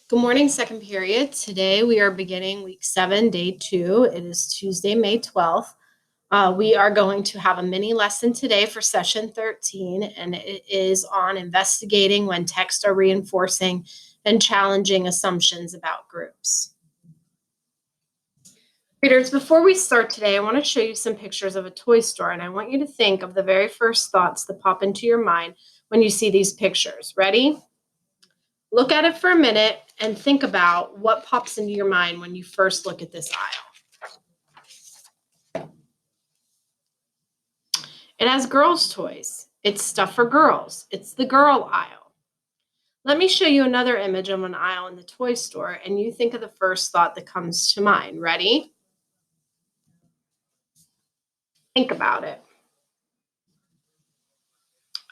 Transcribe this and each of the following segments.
Good morning, second period. Today we are beginning week 7, day 2. It is Tuesday, May 12th. We are going to have a mini lesson today for session 13, and it is on investigating when texts are reinforcing and challenging assumptions about groups. Readers, before we start today, I want to show you some pictures of a toy store, and I want you to think of the very first thoughts that pop into your mind when you see these pictures. Ready? Look at it for a minute and think about what pops into your mind when you first look at this aisle. It has girls' toys. It's stuff for girls. It's the girl aisle. Let me show you another image of an aisle in the toy store, and you think of the first thought that comes to mind. Ready? Think about it.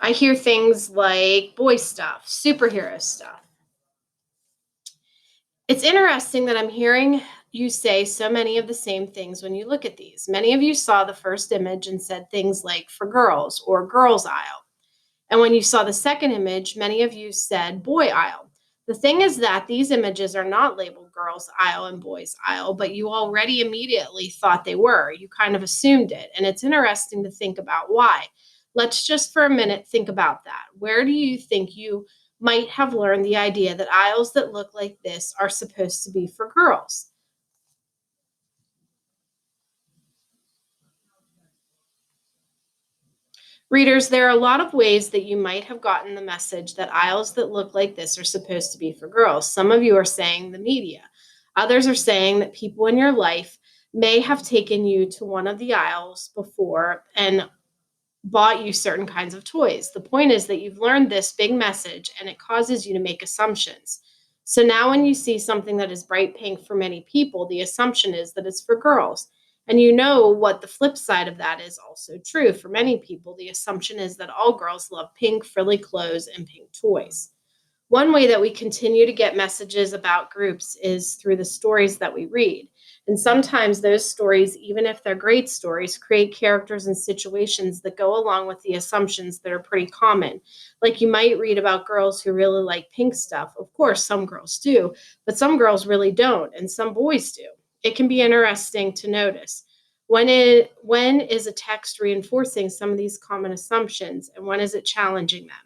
I hear things like boy stuff, superhero stuff. It's interesting that I'm hearing you say so many of the same things when you look at these. Many of you saw the first image and said things like for girls or girls aisle. And when you saw the second image, many of you said boy aisle. The thing is that these images are not labeled girls aisle and boys aisle, but you already immediately thought they were. You kind of assumed it. And it's interesting to think about why. Let's just for a minute think about that. Where do you think you might have learned the idea that aisles that look like this are supposed to be for girls? Readers, there are a lot of ways that you might have gotten the message that aisles that look like this are supposed to be for girls. Some of you are saying the media. Others are saying that people in your life may have taken you to one of the aisles before and bought you certain kinds of toys. The point is that you've learned this big message and it causes you to make assumptions. So now, when you see something that is bright pink for many people, the assumption is that it's for girls. And you know what the flip side of that is also true. For many people, the assumption is that all girls love pink, frilly clothes and pink toys. One way that we continue to get messages about groups is through the stories that we read. And sometimes those stories, even if they're great stories, create characters and situations that go along with the assumptions that are pretty common. Like you might read about girls who really like pink stuff. Of course, some girls do, but some girls really don't, and some boys do. It can be interesting to notice. When is a text reinforcing some of these common assumptions, and when is it challenging them?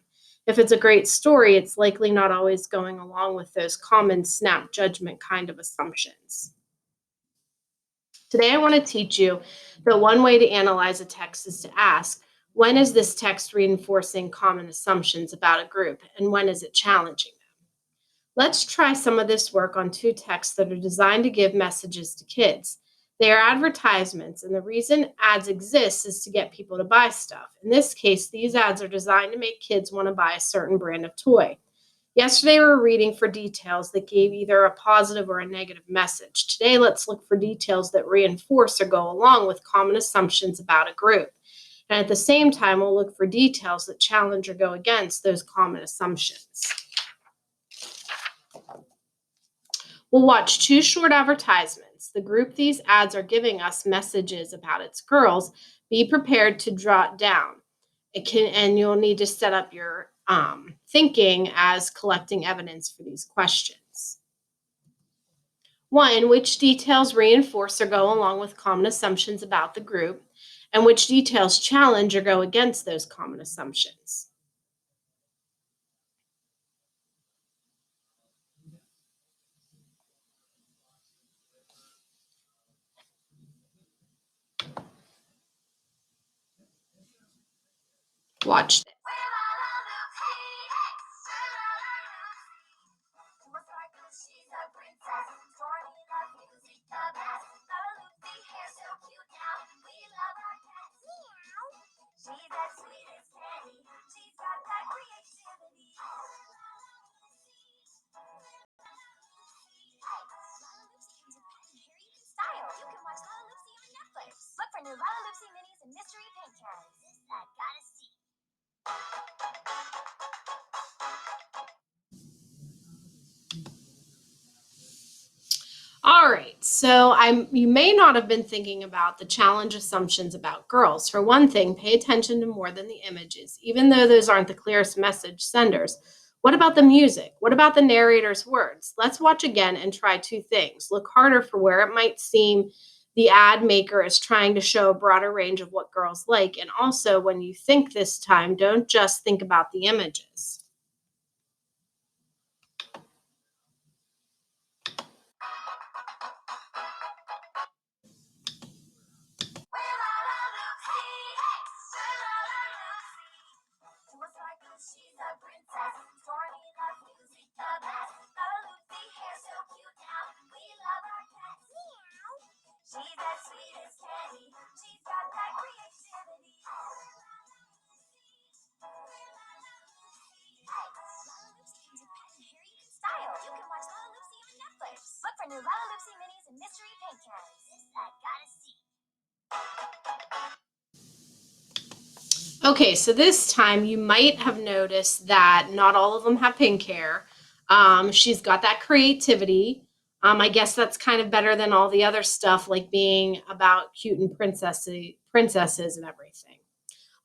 If it's a great story, it's likely not always going along with those common snap judgment kind of assumptions. Today, I want to teach you that one way to analyze a text is to ask, when is this text reinforcing common assumptions about a group, and when is it challenging them? Let's try some of this work on two texts that are designed to give messages to kids. They are advertisements, and the reason ads exist is to get people to buy stuff. In this case, these ads are designed to make kids want to buy a certain brand of toy. Yesterday, we were reading for details that gave either a positive or a negative message. Today, let's look for details that reinforce or go along with common assumptions about a group. And at the same time, we'll look for details that challenge or go against those common assumptions. We'll watch two short advertisements. The group these ads are giving us messages about its girls. Be prepared to jot down. And you'll need to set up your thinking as collecting evidence for these questions. One, which details reinforce or go along with common assumptions about the group, and which details challenge or go against those common assumptions. Watch this. Look for new Lala Loopsy Minis and Mystery Pictures. I gotta see. All right, so you may not have been thinking about the challenge assumptions about girls. For one thing, pay attention to more than the images. Even though those aren't the clearest message senders, What about the music? What about the narrator's words? Let's watch again and try two things. Look harder for where it might seem the ad maker is trying to show a broader range of what girls like. And also, when you think this time, don't just think about the images. We're La La Lucy. Hey, we're La La Lucy. Looks like she's a princess. Stormy loves music the best. La Lucy hair so cute now. We love our pets. Meow. She's as sweet as candy. She's got that creativity. We're La La Lucy. We're La La Lucy. Hey, La La Lucy comes in pet and hair you can style. You can watch La La Lucy on Netflix. Look for new La La Lucy minis and mystery paint cans. This I gotta see. Okay, so this time you might have noticed that not all of them have pink hair. She's got that creativity. I guess that's kind of better than all the other stuff, like being about cute and princesses and everything.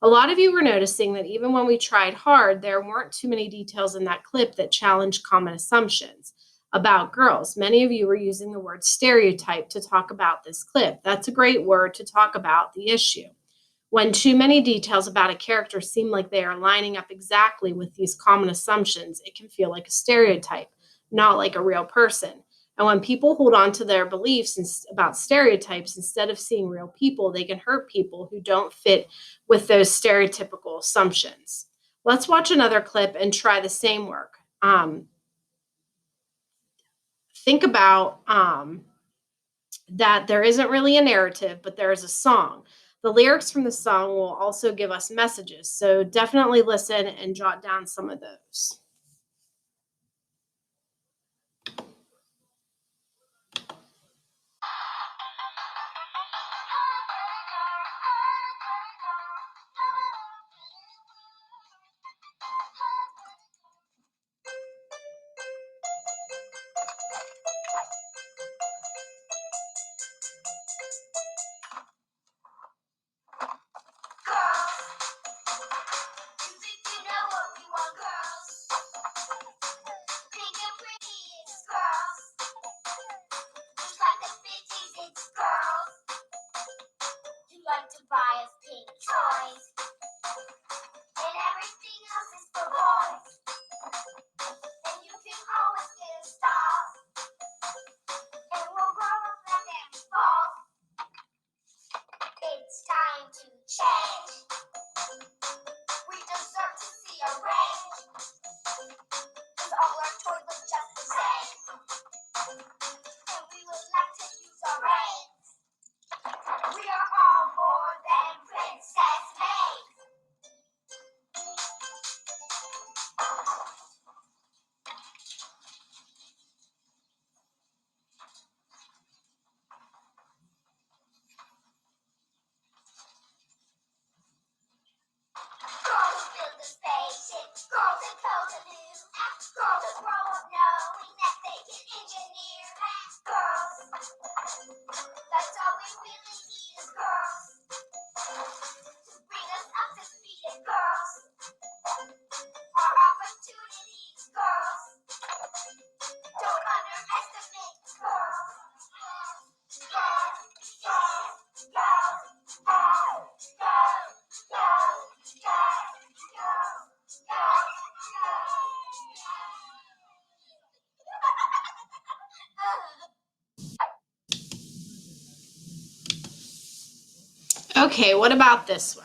A lot of you were noticing that even when we tried hard, there weren't too many details in that clip that challenged common assumptions about girls. Many of you were using the word stereotype to talk about this clip. That's a great word to talk about the issue. When too many details about a character seem like they are lining up exactly with these common assumptions, it can feel like a stereotype, not like a real person. And when people hold on to their beliefs about stereotypes instead of seeing real people, they can hurt people who don't fit with those stereotypical assumptions. Let's watch another clip and try the same work. Think about that there isn't really a narrative, but there is a song. The lyrics from the song will also give us messages. So definitely listen and jot down some of those. Girls, you think you know what we want, girls? Pink and pretty, it's girls. Just like the 50s, it's girls. You like to buy us pink toys, and everything else is for boys. And you can always get us dolls, and we'll grow up like them fall. It's time to change. We deserve to see a range, 'cause all our toys look just the same. And we would like to use our brains. We are all more than princess made. Girls who build the spaceship, girls that code the new, girls that grow up knowing that they can engineer. Girls, that's all we really need is girls to bring us up to speed. And girls, our opportunities. Girls, don't underestimate girls. Girls, girls, girls, girls, girls, girls, girls, girls, Okay, what about this one?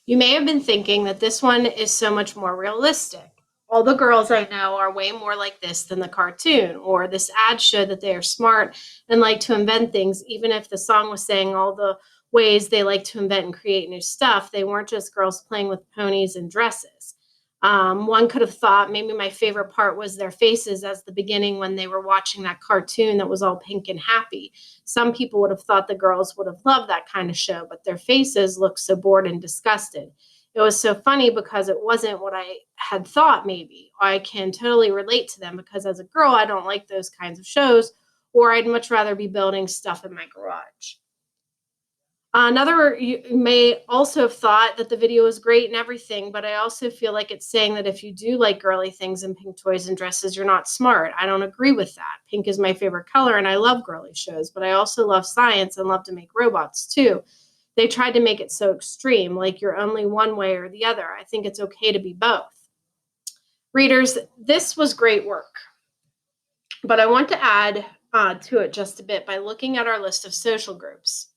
You may have been thinking that this one is so much more realistic. All the girls I know are way more like this than the cartoon, or this ad showed that they are smart and like to invent things, even if the song was saying all the ways they like to invent and create new stuff. They weren't just girls playing with ponies and dresses. One could have thought maybe my favorite part was their faces as the beginning when they were watching that cartoon that was all pink and happy. Some people would have thought the girls would have loved that kind of show, but their faces looked so bored and disgusted. It was so funny because it wasn't what I had thought, maybe. I can totally relate to them because as a girl, I don't like those kinds of shows, or I'd much rather be building stuff in my garage. You may also have thought that the video was great and everything, but I also feel like it's saying that if you do like girly things and pink toys and dresses, you're not smart. I don't agree with that. Pink is my favorite color and I love girly shows, but I also love science and love to make robots too. They tried to make it so extreme, like you're only one way or the other. I think it's okay to be both. Readers, this was great work, but I want to add to it just a bit by looking at our list of social groups.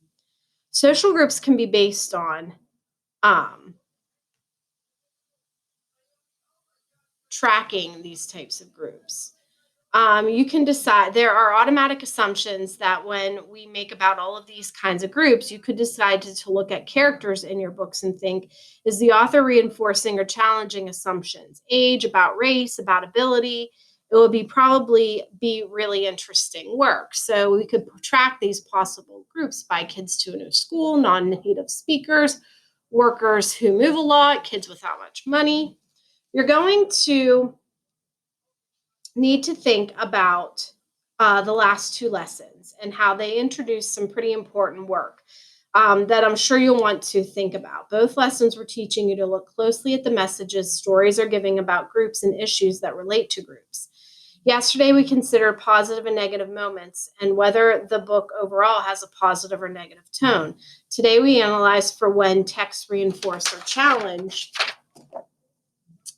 Social groups can be based on um, tracking these types of groups. You can decide, there are automatic assumptions that when we make about all of these kinds of groups, you could decide to look at characters in your books and think, is the author reinforcing or challenging assumptions? Age, about race, about ability. It would probably be really interesting work. So we could track these possible groups by kids to a new school, non-native speakers, workers who move a lot, kids without much money. You're going to need to think about the last two lessons and how they introduce some pretty important work that I'm sure you'll want to think about. Both lessons were teaching you to look closely at the messages stories are giving about groups and issues that relate to groups. Yesterday, we considered positive and negative moments and whether the book overall has a positive or negative tone. Today, we analyze for when texts reinforce or challenge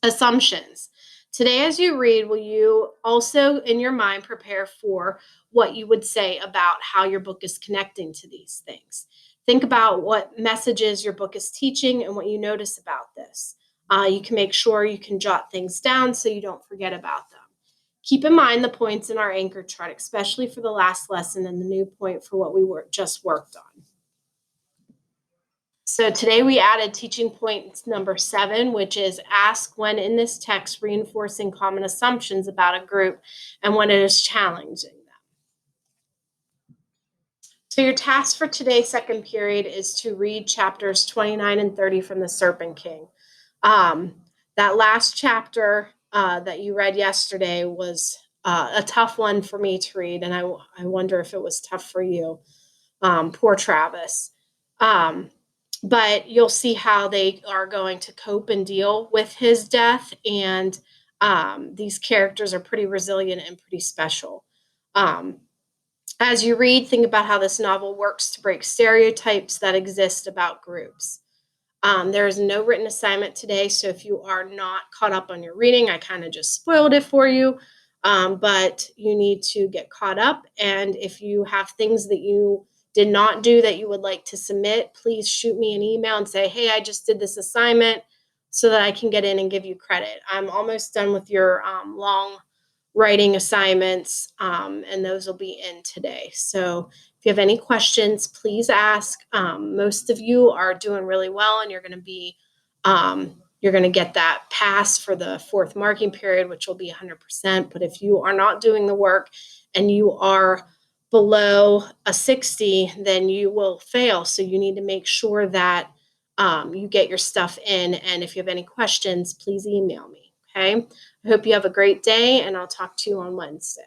assumptions. Today, as you read, will you also in your mind prepare for what you would say about how your book is connecting to these things? Think about what messages your book is teaching and what you notice about this. You can make sure you can jot things down so you don't forget about them. Keep in mind the points in our anchor chart, especially for the last lesson and the new point for what we just worked on. So today we added teaching point number 7, which is ask when in this text reinforcing common assumptions about a group and when it is challenging them. So your task for today's second period is to read chapters 29 and 30 from the Serpent King. That last chapter that you read yesterday was a tough one for me to read, and I wonder if it was tough for you. Poor Travis. But you'll see how they are going to cope and deal with his death. And these characters are pretty resilient and pretty special. As you read, think about how this novel works to break stereotypes that exist about groups. There is no written assignment today, so if you are not caught up on your reading, I kind of just spoiled it for you. But you need to get caught up. And if you have things that you did not do that you would like to submit, please shoot me an email and say, hey, I just did this assignment so that I can get in and give you credit. I'm almost done with your long writing assignments, and those will be in today. So if you have any questions, please ask. Most of you are doing really well, and you're going to get that pass for the fourth marking period, which will be 100%. But if you are not doing the work and you are below a 60, then you will fail. So you need to make sure that you get your stuff in. And if you have any questions, please email me. Okay. I hope you have a great day, and I'll talk to you on Wednesday.